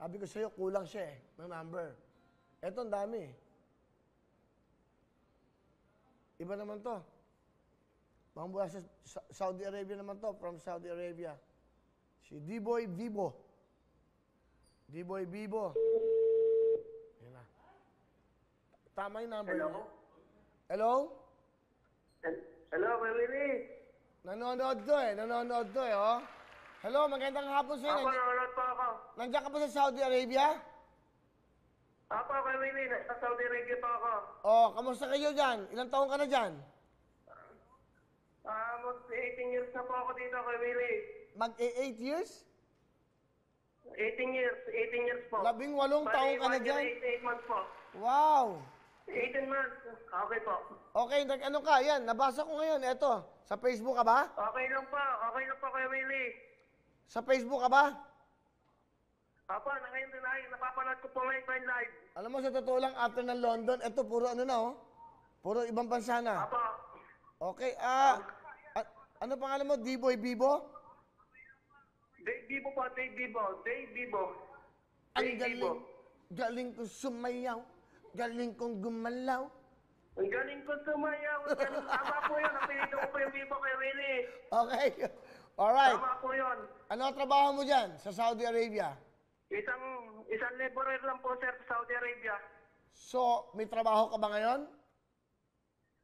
Sabi ko sa'yo, kulang siya eh, ng number. Eto, ang dami. Iba naman to. Mga mula sa Saudi Arabia naman to, from Saudi Arabia. Si D-Boy Vivo. D-Boy Vivo. Yan na. Tama yung number Hello? niya. Hello? Hello, Kuya Willie. Nanonood to eh, oh. Hello, magandang hapon sa'yo. Ako, nanonood pa ako. Nandiyan ka pa sa Saudi Arabia? Ako, Kuya Willie, nasa Saudi Arabia pa ako. Oh, kamusta kayo dyan? Ilang taon ka na dyan? Mag 18 years na po ako dito, Kuya Willie. Mag-8 years? 18 years po. 18 taon ka na dyan? 8 months po. Wow! 18 months. Okay po. Okay, ano ka? Yan, nabasa ko ngayon. Eto, sa Facebook ka ba? Okay lang po, Kuya Willie. Sa Facebook ka ba? Apo, ngayon din ay, napapanood ko po ngayon pa yung live. Alam mo, sa totoo lang, after ng London, eto, puro ano na, oh. Puro ibang bansa na. Apo. Okay, ano pangalan mo? D-Boy Bibo? Dave Bibo po, Dave Bibo. Dave Bibo. Ang Dave galing. Bibo. Galing kong sumayaw. Galing kong gumalaw. Ang galing ko sumayaw. Tama po yun. Napilito ko po yung Bibo, Kuya Willie. Okay. Alright. Tama po yun. Ano ang trabaho mo dyan sa Saudi Arabia? Isang laborer lang po, sir, sa Saudi Arabia. So, may trabaho ka ba ngayon?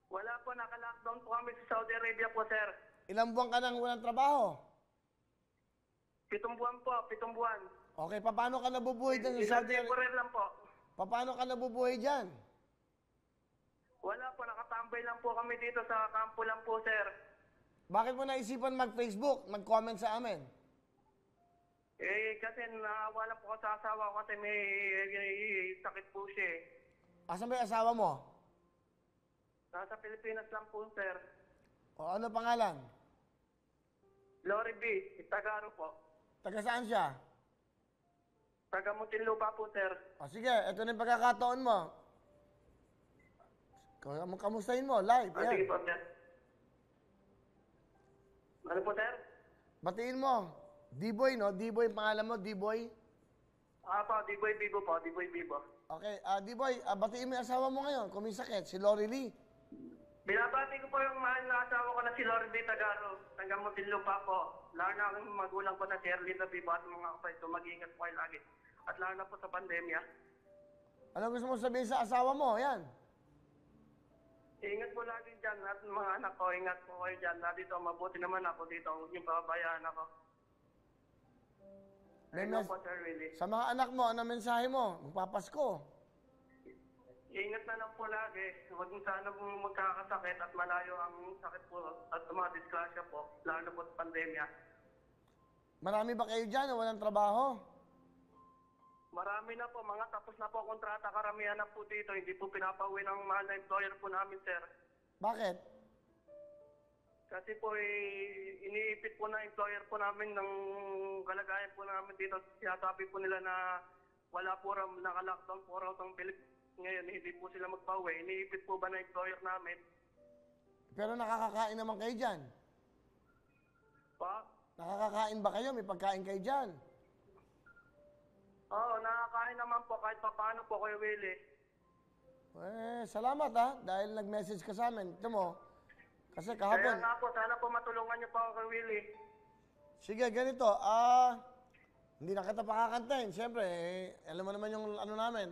Wala po, naka-lockdown po kami sa Saudi Arabia po, sir. Ilang buwan ka nang walang trabaho? 7 buwan po, 7 buwan. Okay, paano ka nabubuhay dyan sa Isang Saudi Arabia? laborer lang po. Paano ka nabubuhay dyan? Wala po, nakatambay lang po kami dito sa kampo lang po, sir. Bakit mo naisipan mag-Facebook, mag-comment sa amin? Kasi wala po ako sa asawa ko kasi may sakit po siya eh. Asan ba yung asawa mo? Nasa Pilipinas lang po, sir. O ano pangalan? Lori B, Tagaro po. Taga saan siya? Taga Muntinlupa po, sir. O sige, ito na yung pagkakataon mo. Kamustahin mo, live, Sige yan. po, sir. Ano po, sir? Batiin mo. D-Boy, no? D-Boy, pangalan mo, D-Boy? Po, D-Boy Bibo po, D-Boy Bibo. Okay, D-Boy, batiin mo yung asawa mo ngayon, kung may sakit, si Lori Lee. Binabati ko po yung mahal na asawa ko na si Lori B. Tagaro. Hanggang Muntinlupa po. Lalo na ang magulang ko na si Erlinda Bibo at mga kapatid ko, mag-iingat po kayo lagi. At lalo na po sa pandemya. Ano gusto mo sabihin sa asawa mo? Yan. Ingat po lagi dyan at mga anak ko, ingat po kayo dyan. Dito, mabuti naman ako dito. Huwag niyong pababayaan ako. Ayun po, Sir Willie. Sa mga anak mo, ano mensahe mo? Magpapasko. Ingat na lang po lagi. Huwag sana po magkakasakit at malayo ang sakit po at mga disgrasya po. Lalo na po sa pandemya. Marami ba kayo dyan na walang trabaho? Marami na po, mga tapos na po kontrata. Karamihan na po dito. Hindi po pinapauwi ng mahal na employer po namin, sir. Bakit? Kasi po, iniipit po na employer po namin ng kalagayan po namin dito. Sinasabi po nila na wala po raw, naka-lockdown po raw ng Pilipinas. Ngayon, hindi po sila magpauwi. Iniipit po ba na employer namin? Pero nakakakain naman kayo dyan. Pa? Nakakakain ba kayo? May pagkain kayo dyan. Oo, nakakain naman po kahit paano po, Kuya Willie. Salamat ha, dahil nag-message ka sa amin. Ito mo, kasi Kaya kahapon. nga po, sana po matulungan niyo po ako, Kuya Willie. Sige, ganito. Hindi na kita pakakantahin. Siyempre, alam mo naman yung ano namin.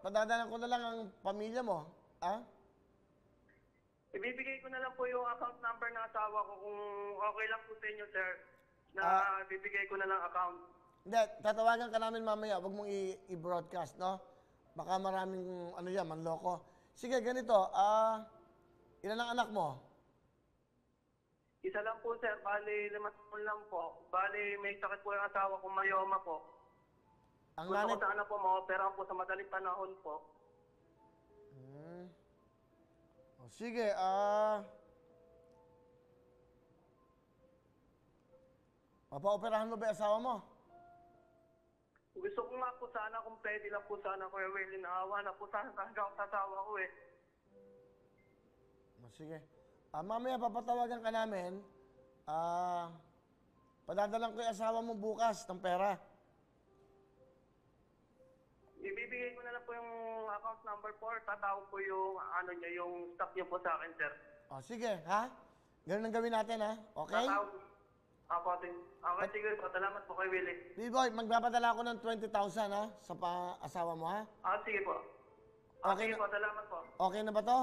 Padadalan ko na lang ang pamilya mo. Ibibigay ko na lang po yung account number ng asawa ko kung okay lang po sa inyo, sir. Na bibigay ko na lang account. Hindi, tatawagan ka namin mamaya. Huwag mong i-broadcast, no? Baka maraming, ano yan, manloko. Sige, ganito. Ilan ang anak mo? Isa lang po, sir. Bali, 5 taon lang po. Bali, may sakit po yung asawa ko, mayoma po. Ang Gusto nanay... ko sana po, ma-opera po sa madaling panahon po. Sige, Mapa-operahan mo ba yung asawa mo? Gusto ko nga po sana kung pwede lang po sana, Kuya Willie. Naawa na po sana talaga ako sa asawa ko eh. Sige. Mamaya papatawagan ka namin. Padadalan ko yung asawa mo bukas ng pera. Ibibigay ko na lang po yung account number po or tatawag po yung ano niyo, yung stock niyo po sa akin, sir. O, sige, ha? Ganun ang gawin natin, ha? Okay? Tatawag. Ako din. Okay, sige po. Salamat po kay Willie. B-boy, magpapadala ako ng 20,000, ha? Sa asawa mo, ha? Sige po. Okay Sige na- po, salamat po. Okay na ba to?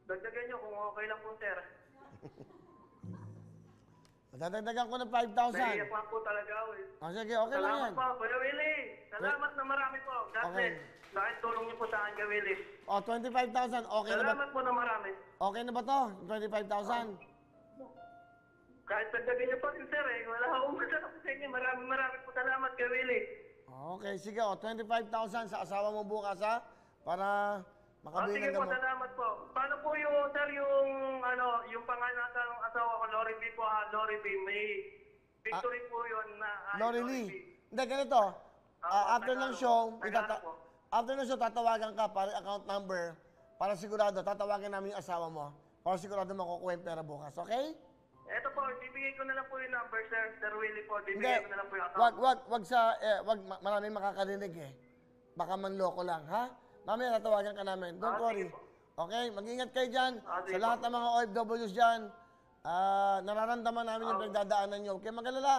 Dagdagan niyo kung okay lang po, sir. Madadagdagan ko ng Naiiyak 5,000. lang po talaga ako eh. O, sige, okay lang Salamat yan. po, Kuya Willie. Salamat na marami po. God Okay. bless. Dahil tulong niyo po sa akin, Kuya Willie. O, 25,000. Okay na ba? Salamat po na marami. Okay na ba to? 25,000? Kahit dagdagan niyo po, sir eh. Wala akong masarap sa inyo. Marami po salamat, Kuya Willie. Okay, sige. O, 25,000 sa asawa mo bukas, ha? Para makabili Sige ng po, gamot. salamat po. Paano po yung, sir, yung pangalan ng asawa ko, Lori B po, Lori B. May victory po yun na Lori B. Lee. Hindi, ganito. After ng show, Tagalog po. after ng show, tatawagan ka para account number. Para sigurado, tatawagan namin yung asawa mo. Para sigurado makukuha yung pera bukas, okay? Eto po, bibigay ko na lang po yung number, sir. Sir Willie po, Hindi. bibigay ko na lang po yung account. Wag maraming makakarinig eh. Baka manloko lang, ha? Mamaya tatawagan ka namin. Don't worry. Sige po. Okay? Mag-ingat kayo dyan. Sige Sa lahat ng mga OFWs dyan, nararamdaman namin yung pagdadaanan nyo. Kaya mag-alala.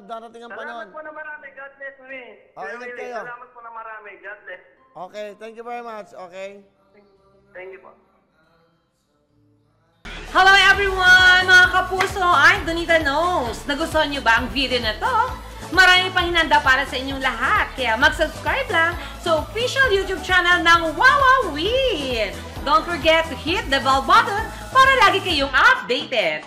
Darating ang panahon. Salamat po na marami. God bless me. Oh, Sir ingat Willie, kayo. salamat po na marami. God bless. Okay, thank you very much. Okay? Thank you po. Hello everyone! Mga kapuso, I'm Donita Knows. Nagustuhan niyo ba ang video na to? Marami pang hinanda para sa inyong lahat. Kaya mag-subscribe lang sa official YouTube channel ng Wowowin. Don't forget to hit the bell button para lagi kayong updated.